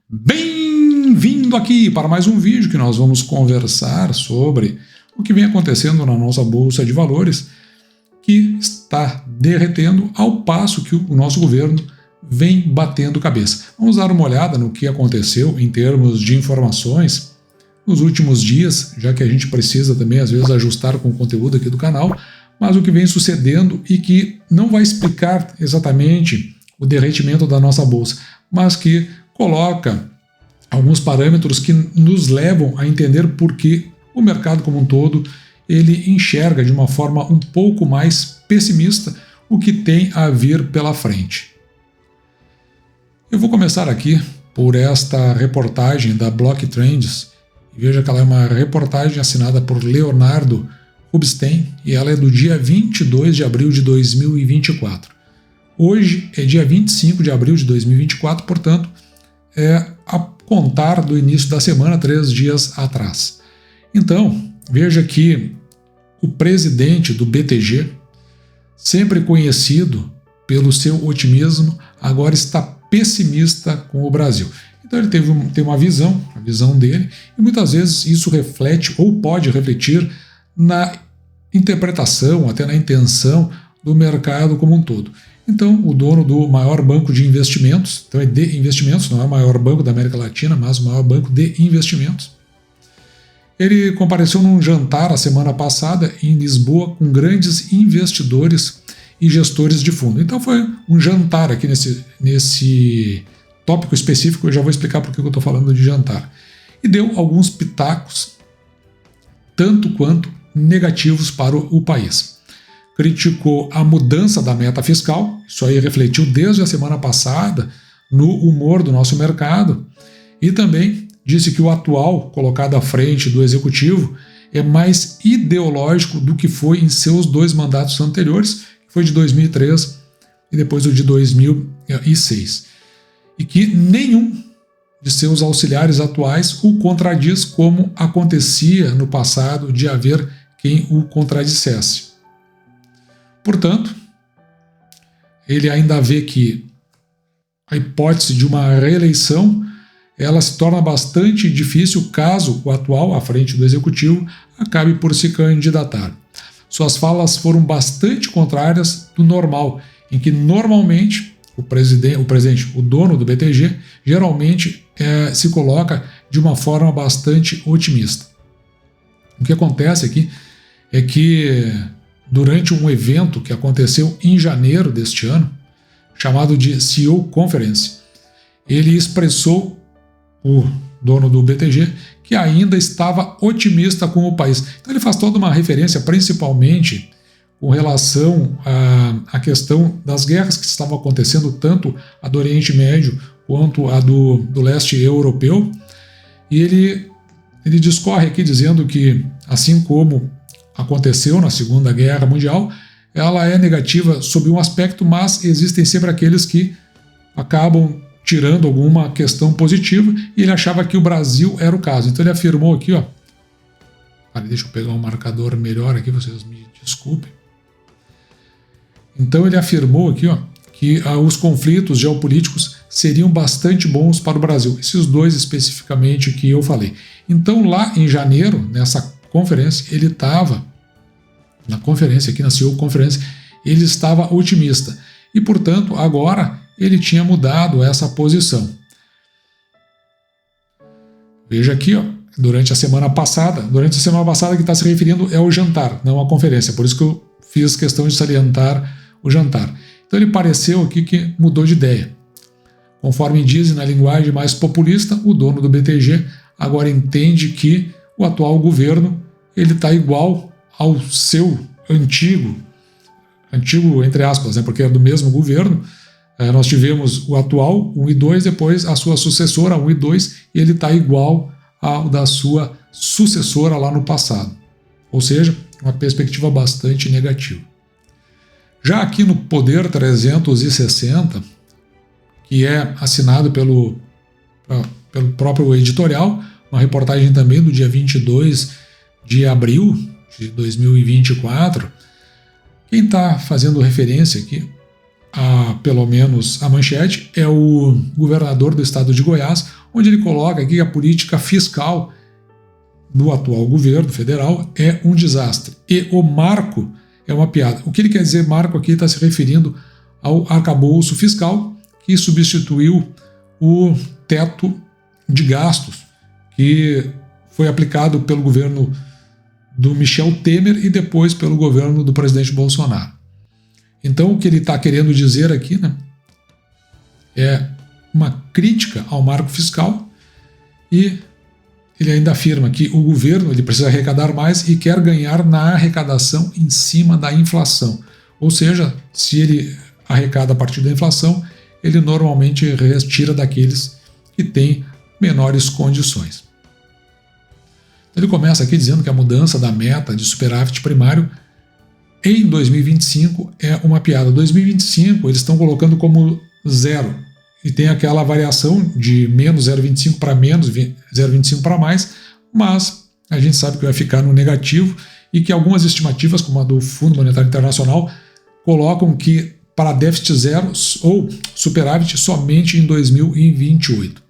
Bem-vindo aqui para mais um vídeo que nós vamos conversar sobre o que vem acontecendo na nossa Bolsa de Valores, que está derretendo ao passo que o nosso governo vem batendo cabeça. Vamos dar uma olhada no que aconteceu em termos de informações nos últimos dias, já que a gente precisa também às vezes ajustar com o conteúdo aqui do canal, mas o que vem sucedendo e que não vai explicar exatamente o derretimento da nossa Bolsa, mas que coloca alguns parâmetros que nos levam a entender por que o mercado como um todo ele enxerga de uma forma um pouco mais pessimista o que tem a vir pela frente. Eu vou começar aqui por esta reportagem da Block Trends. Veja que ela é uma reportagem assinada por Leonardo Rubinstein e ela é do dia 22 de abril de 2024. Hoje é dia 25 de abril de 2024, portanto, é a contar do início da semana, 3 dias atrás. Então, veja que o presidente do BTG, sempre conhecido pelo seu otimismo, agora está pessimista com o Brasil. Então ele tem uma visão, a visão dele, e muitas vezes isso reflete ou pode refletir na interpretação, até na intenção do mercado como um todo. Então, o dono do maior banco de investimentos, então é de investimentos, não é o maior banco da América Latina, mas o maior banco de investimentos, ele compareceu num jantar a semana passada em Lisboa com grandes investidores e gestores de fundo. Então foi um jantar aqui nesse tópico específico, eu já vou explicar por que eu estou falando de jantar. E deu alguns pitacos, tanto quanto negativos para o país. Criticou a mudança da meta fiscal, isso aí refletiu desde a semana passada no humor do nosso mercado, e também disse que o atual colocado à frente do executivo é mais ideológico do que foi em seus dois mandatos anteriores, que foi de 2003 e depois o de 2006, e que nenhum de seus auxiliares atuais o contradiz como acontecia no passado de haver quem o contradissesse. Portanto, ele ainda vê que a hipótese de uma reeleição ela se torna bastante difícil caso o atual, à frente do executivo, acabe por se candidatar. Suas falas foram bastante contrárias do normal, em que normalmente o presidente, o dono do BTG, geralmente se coloca de uma forma bastante otimista. O que acontece aqui é que durante um evento que aconteceu em janeiro deste ano, chamado de CEO Conference, ele expressou, o dono do BTG, que ainda estava otimista com o país. Então ele faz toda uma referência, principalmente com relação à questão das guerras que estavam acontecendo, tanto a do Oriente Médio quanto a do leste europeu, e ele discorre aqui dizendo que, assim como aconteceu na Segunda Guerra Mundial, ela é negativa sob um aspecto, mas existem sempre aqueles que acabam tirando alguma questão positiva, e ele achava que o Brasil era o caso. Então ele afirmou aqui, ó, deixa eu pegar um marcador melhor aqui, vocês me desculpem. Então ele afirmou aqui, ó, que os conflitos geopolíticos seriam bastante bons para o Brasil, esses dois especificamente que eu falei. Então lá em janeiro, nessa conferência, ele estava, na conferência aqui na CEO Conference, ele estava otimista. E, portanto, agora ele tinha mudado essa posição. Veja aqui, ó, durante a semana passada que está se referindo é o jantar, não a conferência, por isso que eu fiz questão de salientar o jantar. Então ele pareceu aqui que mudou de ideia. Conforme dizem na linguagem mais populista, o dono do BTG agora entende que o atual governo ele está igual ao seu antigo entre aspas, né, porque é do mesmo governo. Nós tivemos o atual 1 e 2, depois a sua sucessora 1 e 2, e ele está igual ao da sua sucessora lá no passado. Ou seja, uma perspectiva bastante negativa. Já aqui no Poder 360, que é assinado pelo próprio editorial, uma reportagem também do dia 22 de abril de 2024, quem está fazendo referência aqui pelo menos a manchete, é o governador do estado de Goiás, onde ele coloca que a política fiscal do atual governo federal é um desastre. E o marco é uma piada. O que ele quer dizer marco aqui está se referindo ao arcabouço fiscal, que substituiu o teto de gastos, que foi aplicado pelo governo do Michel Temer e depois pelo governo do presidente Bolsonaro. Então, o que ele está querendo dizer aqui, né, é uma crítica ao marco fiscal, e ele ainda afirma que o governo ele precisa arrecadar mais e quer ganhar na arrecadação em cima da inflação. Ou seja, se ele arrecada a partir da inflação, ele normalmente retira daqueles que têm menores condições. Ele começa aqui dizendo que a mudança da meta de superávit primário em 2025 é uma piada. 2025 eles estão colocando como zero, e tem aquela variação de menos 0,25 para menos 0,25 para mais, mas a gente sabe que vai ficar no negativo, e que algumas estimativas, como a do Fundo Monetário Internacional, colocam que para déficit zero ou superávit somente em 2028.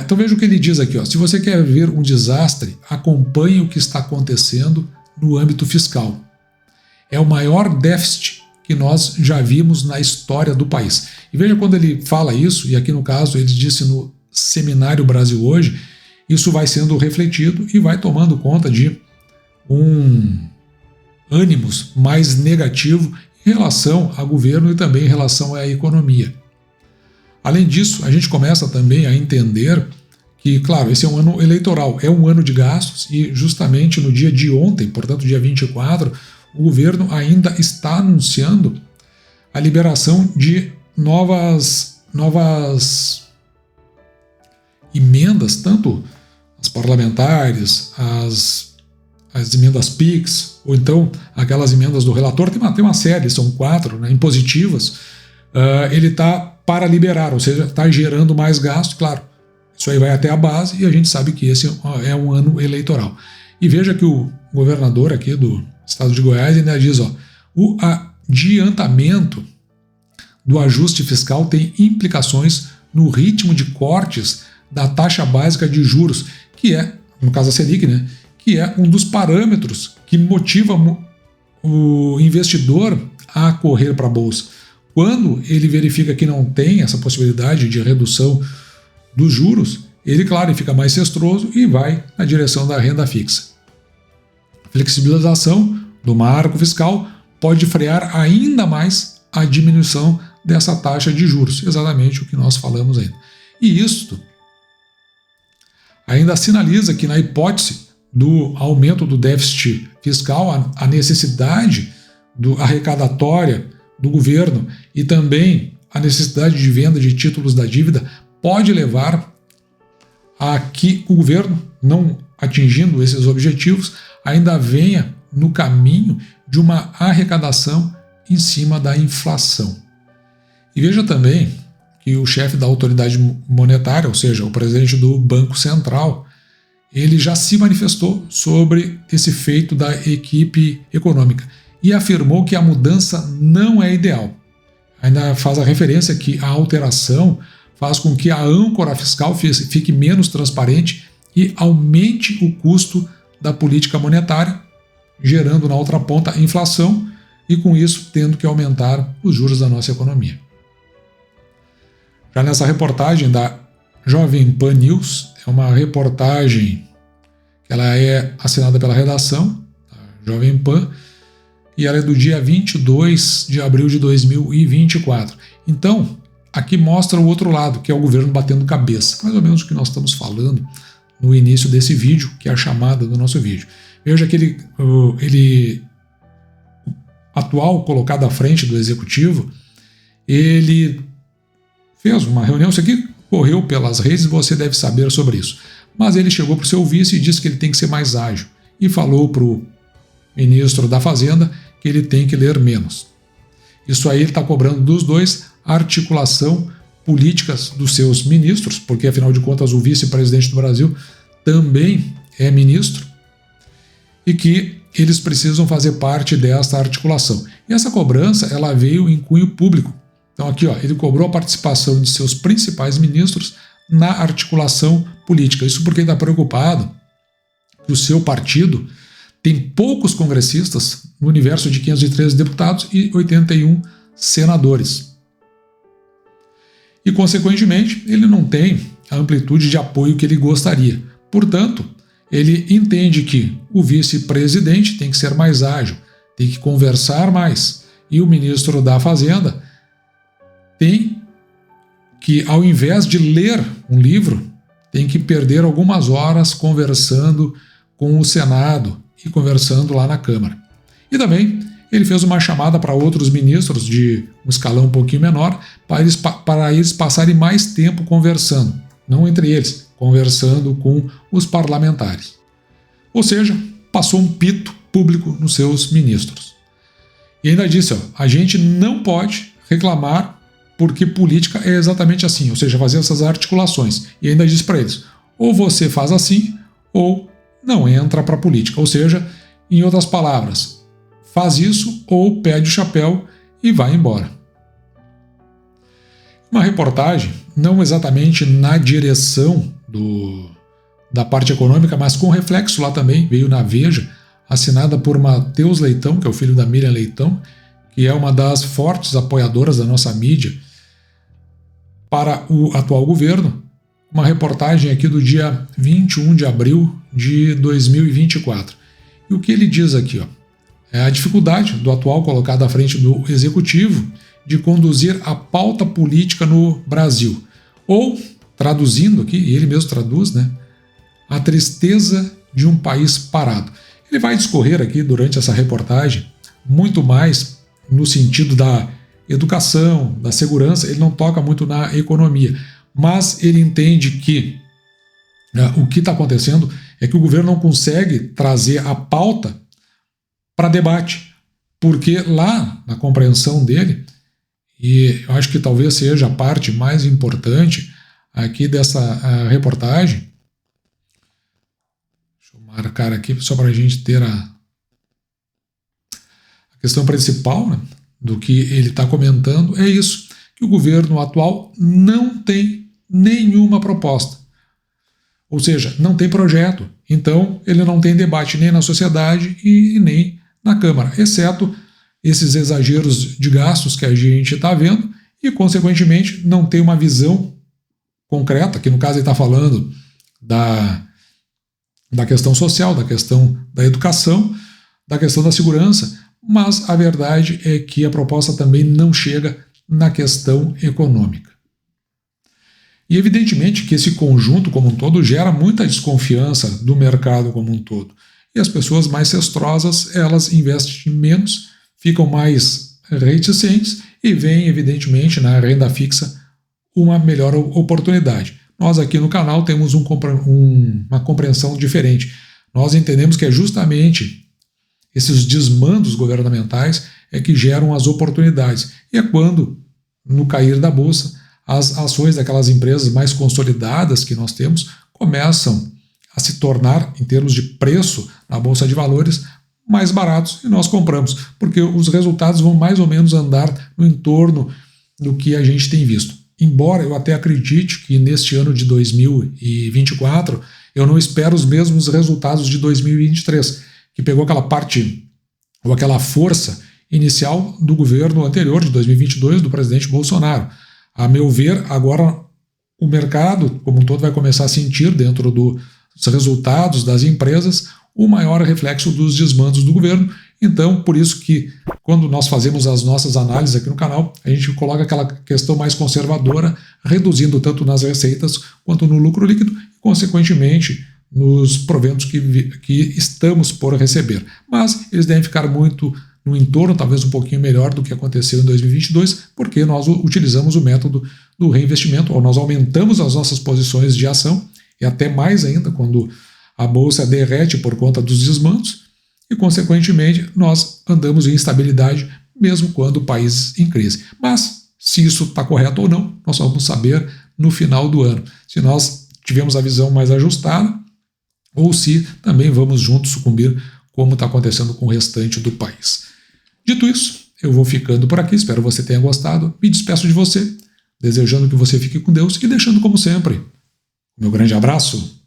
Então veja o que ele diz aqui. Se você quer ver um desastre, acompanhe o que está acontecendo no âmbito fiscal. É o maior déficit que nós já vimos na história do país. E veja quando ele fala isso, e aqui no caso ele disse no Seminário Brasil Hoje, isso vai sendo refletido e vai tomando conta de um ânimos mais negativo em relação ao governo e também em relação à economia. Além disso, a gente começa também a entender que, claro, esse é um ano eleitoral, é um ano de gastos, e justamente no dia de ontem, portanto dia 24, o governo ainda está anunciando a liberação de novas emendas, tanto as parlamentares, as emendas PIX, ou então aquelas emendas do relator, tem uma série, são 4, né, impositivas. Ele está para liberar, ou seja, está gerando mais gasto, claro. Isso aí vai até a base, e a gente sabe que esse é um ano eleitoral. E veja que o governador aqui do estado de Goiás ainda diz, o adiantamento do ajuste fiscal tem implicações no ritmo de cortes da taxa básica de juros, que é, no caso a Selic, né, que é um dos parâmetros que motiva o investidor a correr para a bolsa. Quando ele verifica que não tem essa possibilidade de redução dos juros, ele, claro, fica mais cestroso e vai na direção da renda fixa. A flexibilização do marco fiscal pode frear ainda mais a diminuição dessa taxa de juros, exatamente o que nós falamos ainda. E isto ainda sinaliza que, na hipótese do aumento do déficit fiscal, a necessidade arrecadatória do governo e também a necessidade de venda de títulos da dívida pode levar a que o governo, não atingindo esses objetivos, ainda venha no caminho de uma arrecadação em cima da inflação. E veja também que o chefe da autoridade monetária, ou seja, o presidente do Banco Central, ele já se manifestou sobre esse feito da equipe econômica e afirmou que a mudança não é ideal. Ainda faz a referência que a alteração faz com que a âncora fiscal fique menos transparente e aumente o custo da política monetária, gerando na outra ponta inflação e, com isso, tendo que aumentar os juros da nossa economia. Já nessa reportagem da Jovem Pan News, é uma reportagem que ela é assinada pela redação da Jovem Pan, e ela é do dia 22 de abril de 2024. Então, aqui mostra o outro lado, que é o governo batendo cabeça. Mais ou menos o que nós estamos falando no início desse vídeo, que é a chamada do nosso vídeo. Veja que ele atual, colocado à frente do executivo, ele fez uma reunião, isso aqui correu pelas redes, você deve saber sobre isso. Mas ele chegou para o seu vice e disse que ele tem que ser mais ágil. E falou para o ministro da Fazenda que ele tem que ler menos. Isso aí ele está cobrando dos dois a articulação políticas dos seus ministros, porque afinal de contas o vice-presidente do Brasil também é ministro, e que eles precisam fazer parte desta articulação. E essa cobrança ela veio em cunho público. Então aqui ele cobrou a participação de seus principais ministros na articulação política. Isso porque ele está preocupado que o seu partido tem poucos congressistas no universo de 513 deputados e 81 senadores. E, consequentemente, ele não tem a amplitude de apoio que ele gostaria. Portanto, ele entende que o vice-presidente tem que ser mais ágil, tem que conversar mais. E o ministro da Fazenda tem que, ao invés de ler um livro, tem que perder algumas horas conversando com o Senado e conversando lá na Câmara. E também ele fez uma chamada para outros ministros de um escalão um pouquinho menor para eles passarem mais tempo conversando, não entre eles, conversando com os parlamentares. Ou seja, passou um pito público nos seus ministros. E ainda disse, a gente não pode reclamar porque política é exatamente assim, ou seja, fazer essas articulações. E ainda disse para eles, ou você faz assim, ou não entra para a política. Ou seja, em outras palavras, faz isso ou pede o chapéu e vai embora. Uma reportagem, não exatamente na direção da parte econômica, mas com reflexo lá também, veio na Veja, assinada por Matheus Leitão, que é o filho da Miriam Leitão, que é uma das fortes apoiadoras da nossa mídia para o atual governo, uma reportagem aqui do dia 21 de abril de 2024. E o que ele diz aqui, é a dificuldade do atual colocado à frente do executivo de conduzir a pauta política no Brasil. Ou, traduzindo aqui, e ele mesmo traduz, a tristeza de um país parado. Ele vai discorrer aqui durante essa reportagem muito mais no sentido da educação, da segurança, ele não toca muito na economia, mas ele entende que o que está acontecendo é que o governo não consegue trazer a pauta para debate, porque lá, na compreensão dele, e eu acho que talvez seja a parte mais importante aqui dessa reportagem, deixa eu marcar aqui só para a gente ter a questão principal, do que ele está comentando, é isso, que o governo atual não tem nenhuma proposta. Ou seja, não tem projeto. Então, ele não tem debate nem na sociedade e nem na Câmara, exceto esses exageros de gastos que a gente está vendo e, consequentemente, não tem uma visão concreta, que no caso ele está falando da questão social, da questão da educação, da questão da segurança, mas a verdade é que a proposta também não chega na questão econômica. E evidentemente que esse conjunto como um todo gera muita desconfiança do mercado como um todo. E as pessoas mais cestrosas, elas investem menos, ficam mais reticentes e veem evidentemente na renda fixa uma melhor oportunidade. Nós aqui no canal temos uma compreensão diferente. Nós entendemos que é justamente esses desmandos governamentais é que geram as oportunidades. E é quando, no cair da bolsa, as ações daquelas empresas mais consolidadas que nós temos começam a se tornar, em termos de preço na bolsa de valores, mais baratos e nós compramos, porque os resultados vão mais ou menos andar no entorno do que a gente tem visto. Embora eu até acredite que neste ano de 2024 eu não espero os mesmos resultados de 2023, que pegou aquela parte ou aquela força inicial do governo anterior, de 2022, do presidente Bolsonaro. A meu ver, agora o mercado como um todo vai começar a sentir dentro dos resultados das empresas o maior reflexo dos desmandos do governo. Então, por isso que quando nós fazemos as nossas análises aqui no canal, a gente coloca aquela questão mais conservadora, reduzindo tanto nas receitas quanto no lucro líquido e, consequentemente, nos proventos que estamos por receber. Mas eles devem ficar muito no entorno, talvez um pouquinho melhor do que aconteceu em 2022, porque nós utilizamos o método do reinvestimento, ou nós aumentamos as nossas posições de ação, e até mais ainda quando a bolsa derrete por conta dos desmandos, e consequentemente nós andamos em instabilidade mesmo quando o país em crise. Mas se isso está correto ou não, nós só vamos saber no final do ano. Se nós tivermos a visão mais ajustada, ou se também vamos juntos sucumbir como está acontecendo com o restante do país. Dito isso, eu vou ficando por aqui, espero que você tenha gostado. Me despeço de você, desejando que você fique com Deus e deixando, como sempre, o meu grande abraço.